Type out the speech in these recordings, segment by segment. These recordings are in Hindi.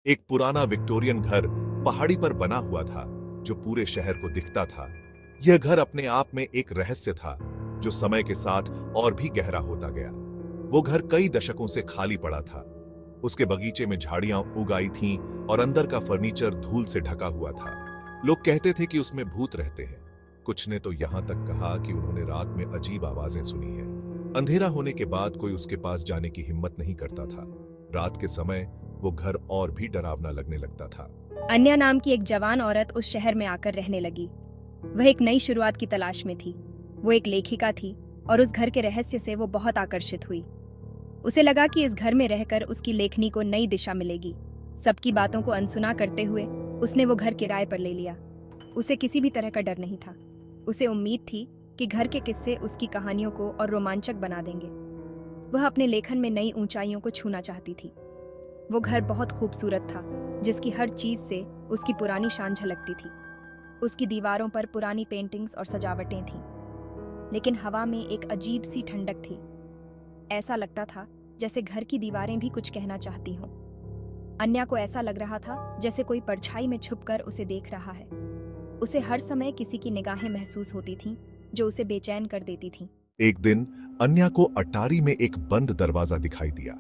एक पुराना विक्टोरियन घर पहाड़ी पर बना हुआ था जो पूरे शहर को दिखता था। यह घर अपने आप में एक रहस्य था जो समय के साथ और भी गहरा होता गया। वो घर कई दशकों से खाली पड़ा था। उसके बगीचे में झाड़ियां उगाई थीं और अंदर का फर्नीचर धूल से ढका हुआ था। लोग कहते थे कि उसमें भूत रहते हैं। कुछ ने तो यहां तक कहा कि उन्होंने रात में अजीब आवाजें सुनी हैं। अंधेरा होने के बाद कोई उसके पास जाने की हिम्मत नहीं करता था। रात के समय वो घर और भी डरावना लगने लगता था। अन्या नाम की एक जवान औरत उस शहर में आकर रहने लगी। वह एक नई शुरुआत की तलाश में थी। वो एक लेखिका थी और उस घर के रहस्य से वो बहुत आकर्षित हुई। उसे लगा कि इस घर में रहकर उसकी लेखनी को नई दिशा मिलेगी। सबकी बातों को अनसुना करते हुए उसने वो घर किराए पर ले लिया। उसे किसी भी तरह का डर नहीं था। उसे उम्मीद थी कि घर के किस्से उसकी कहानियों को और रोमांचक बना देंगे। वह अपने लेखन में नई ऊंचाइयों को छूना चाहती थी। वो घर बहुत खूबसूरत था, जिसकी हर चीज से उसकी पुरानी शान झलकती थी। उसकी दीवारों पर पुरानी पेंटिंग्स और सजावटें थीं, लेकिन हवा में एक अजीब सी ठंडक थी। ऐसा लगता था जैसे घर की दीवारें भी कुछ कहना चाहती हों। अन्या को ऐसा लग रहा था जैसे कोई परछाई में छुपकर उसे देख रहा है। उसे हर समय किसी की निगाहें महसूस होती थीं, जो उसे बेचैन कर देती थीं। एक दिन अन्या को अटारी में एक बंद दरवाजा दिखाई दिया।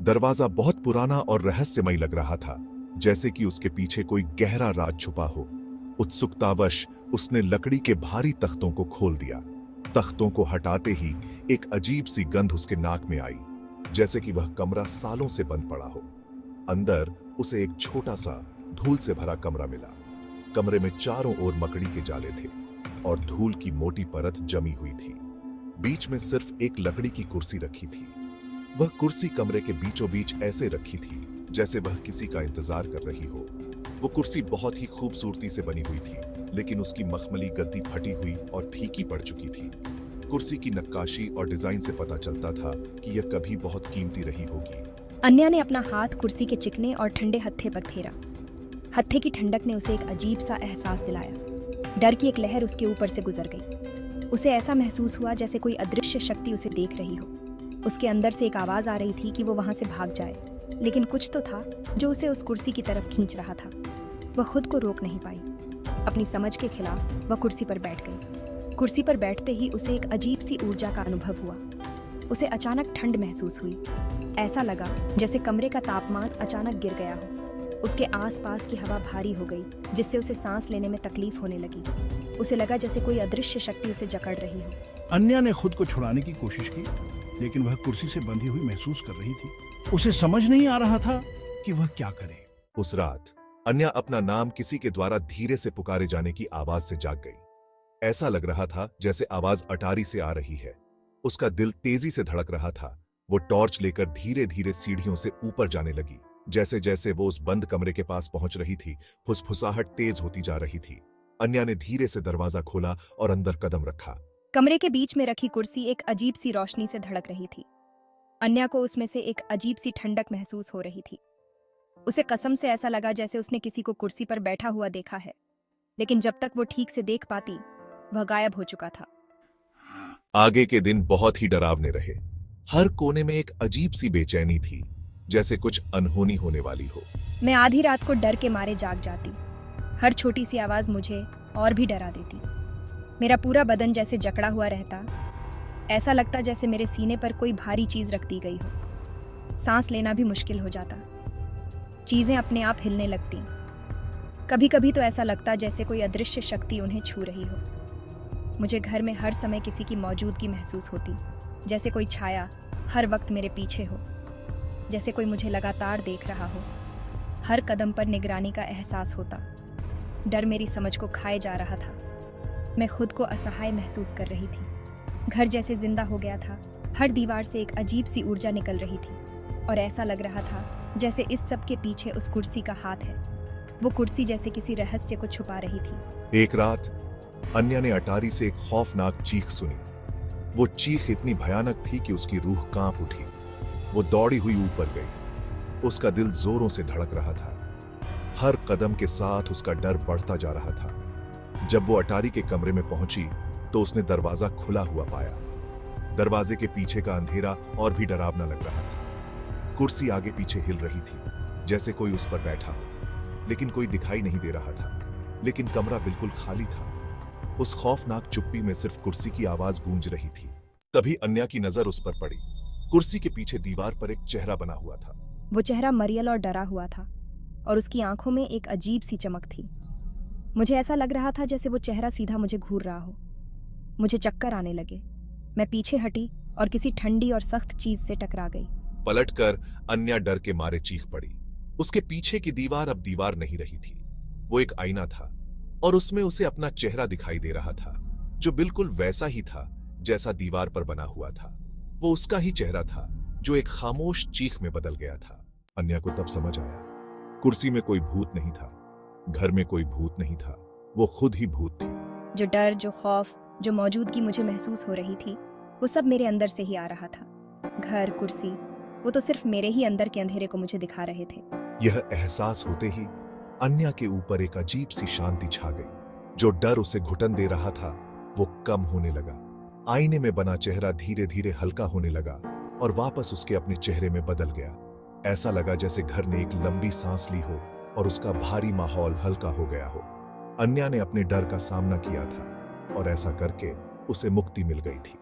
दरवाजा बहुत पुराना और रहस्यमय लग रहा था, जैसे कि उसके पीछे कोई गहरा राज छुपा हो। उत्सुकतावश उसने लकड़ी के भारी तख्तों को खोल दिया। तख्तों को हटाते ही एक अजीब सी गंध उसके नाक में आई, जैसे कि वह कमरा सालों से बंद पड़ा हो। अंदर उसे एक छोटा सा धूल से भरा कमरा मिला। कमरे में चारों ओर मकड़ी के जाले थे और धूल की मोटी परत जमी हुई थी। बीच में सिर्फ एक लकड़ी की कुर्सी रखी थी। वह कुर्सी कमरे के बीचों बीच ऐसे रखी थी जैसे वह किसी का इंतजार कर रही हो। वो कुर्सी बहुत ही खूबसूरती से बनी हुई थी, लेकिन उसकी मखमली गद्दी फटी हुई और फीकी पड़ चुकी थी। कुर्सी की नक्काशी और डिजाइन से पता चलता था कि यह कभी बहुत कीमती रही होगी। अन्या ने अपना हाथ कुर्सी के चिकने और ठंडे हत्थे पर फेरा। हत्थे की ठंडक ने उसे एक अजीब सा एहसास दिलाया। डर की एक लहर उसके ऊपर से गुजर गई। उसे ऐसा महसूस हुआ जैसे कोई अदृश्य शक्ति उसे देख रही हो। उसके अंदर से एक आवाज आ रही थी कि वो वहां से भाग जाए, लेकिन कुछ तो था जो उसे उस कुर्सी की तरफ खींच रहा था। वह खुद को रोक नहीं पाई। अपनी समझ के खिलाफ वह कुर्सी पर बैठ गई। कुर्सी पर बैठते ही उसे एक अजीब सी ऊर्जा का अनुभव हुआ। उसे अचानक ठंड महसूस हुई। ऐसा लगा जैसे कमरे का तापमान अचानक गिर गया हो। उसके आसपास की हवा भारी हो गई, जिससे उसे सांस लेने में तकलीफ होने लगी। उसे लगा जैसे कोई अदृश्य शक्ति उसे जकड़ रही हो। अन्या ने खुद को छुड़ाने की कोशिश की, लेकिन वह कुर्सी से बंधी हुई महसूस कर रही थी। उसे समझ नहीं आ रहा था कि वह क्या करे। उस रात अन्या अपना नाम किसी के द्वारा धीरे से पुकारे जाने की आवाज से जाग गई। ऐसा लग रहा था जैसे आवाज अटारी से आ रही है। उसका दिल तेजी से धड़क रहा था। वो टॉर्च लेकर धीरे धीरे सीढ़ियों से ऊपर जाने लगी। जैसे जैसे वो उस बंद कमरे के पास पहुंच रही थी, फुसफुसाहट तेज होती जा रही थी। अन्या ने धीरे से दरवाजा खोला और अंदर कदम रखा। कमरे के बीच में रखी कुर्सी एक अजीब सी रोशनी से धड़क रही थी। अन्या को उसमें से एक अजीब सी ठंडक महसूस हो रही थी। उसे कसम से ऐसा लगा जैसे उसने किसी को कुर्सी पर बैठा हुआ देखा है, लेकिन जब तक वो ठीक से देख पाती, वह गायब हो चुका था। आगे के दिन बहुत ही डरावने रहे। हर कोने में एक अजीब सी बेचैनी थी, जैसे कुछ अनहोनी होने वाली हो। मैं आधी रात को डर के मारे जाग जाती। हर छोटी सी आवाज मुझे और भी डरा देती। मेरा पूरा बदन जैसे जकड़ा हुआ रहता। ऐसा लगता जैसे मेरे सीने पर कोई भारी चीज रख दी गई हो। सांस लेना भी मुश्किल हो जाता। चीजें अपने आप हिलने लगती। कभी कभी तो ऐसा लगता जैसे कोई अदृश्य शक्ति उन्हें छू रही हो। मुझे घर में हर समय किसी की मौजूदगी महसूस होती, जैसे कोई छाया हर वक्त मेरे पीछे हो, जैसे कोई मुझे लगातार देख रहा हो। हर कदम पर निगरानी का एहसास होता। डर मेरी समझ को खाए जा रहा था। मैं खुद को असहाय महसूस कर रही थी। घर जैसे जिंदा हो गया था। हर दीवार से एक अजीब सी ऊर्जा निकल रही थी और ऐसा लग रहा था जैसे इस सब के पीछे उस कुर्सी का हाथ है। वो कुर्सी जैसे किसी रहस्य को छुपा रही थी। एक रात अन्या ने अटारी से एक खौफनाक चीख सुनी। वो चीख इतनी भयानक थी कि उसकी रूह कांप उठी। वो दौड़ी हुई ऊपर गई। उसका दिल जोरों से धड़क रहा था। हर कदम के साथ उसका डर बढ़ता जा रहा था। जब वो अटारी के कमरे में पहुंची तो उसने दरवाजा खुला हुआ पाया। दरवाजे के पीछे का अंधेरा और भी डरावना लग रहा था। कुर्सी आगे पीछे हिल रही थी, जैसे कोई उस पर बैठा हो, लेकिन कोई दिखाई नहीं दे रहा था। लेकिन कमरा बिल्कुल खाली था। उस खौफनाक चुप्पी में सिर्फ कुर्सी की आवाज गूंज रही थी। तभी अन्या की नजर उस पर पड़ी। कुर्सी के पीछे दीवार पर एक चेहरा बना हुआ था। वो चेहरा मरियल और डरा हुआ था और उसकी आंखों में एक अजीब सी चमक थी। मुझे ऐसा लग रहा था जैसे वो चेहरा सीधा मुझे घूर रहा हो। मुझे चक्कर आने लगे। मैं पीछे हटी और किसी ठंडी और सख्त चीज से टकरा गई। पलटकर अन्या डर के मारे चीख पड़ी। उसके पीछे की दीवार अब दीवार नहीं रही थी, वो एक आईना था और उसमें उसे अपना चेहरा दिखाई दे रहा था, जो बिल्कुल वैसा ही था जैसा दीवार पर बना हुआ था। वो उसका ही चेहरा था जो एक खामोश चीख में बदल गया था। अन्या को तब समझ आया, कुर्सी में कोई भूत नहीं था, घर में कोई भूत नहीं था, वो खुद ही भूत थी। जो डर, जो खौफ, जो मौजूदगी मुझे महसूस हो रही थी, वो सब मेरे अंदर से ही आ रहा था। घर, कुर्सी, वो तो सिर्फ मेरे ही अंदर के अंधेरे को मुझे दिखा रहे थे। यह एहसास होते ही अन्या के ऊपर एक अजीब सी शांति छा गई। जो डर उसे घुटन दे रहा था वो कम होने लगा। आईने में बना चेहरा धीरे धीरे हल्का होने लगा और वापस उसके अपने चेहरे में बदल गया। ऐसा लगा जैसे घर ने एक लंबी सांस ली हो और उसका भारी माहौल हल्का हो गया हो। अन्या ने अपने डर का सामना किया था और ऐसा करके उसे मुक्ति मिल गई थी।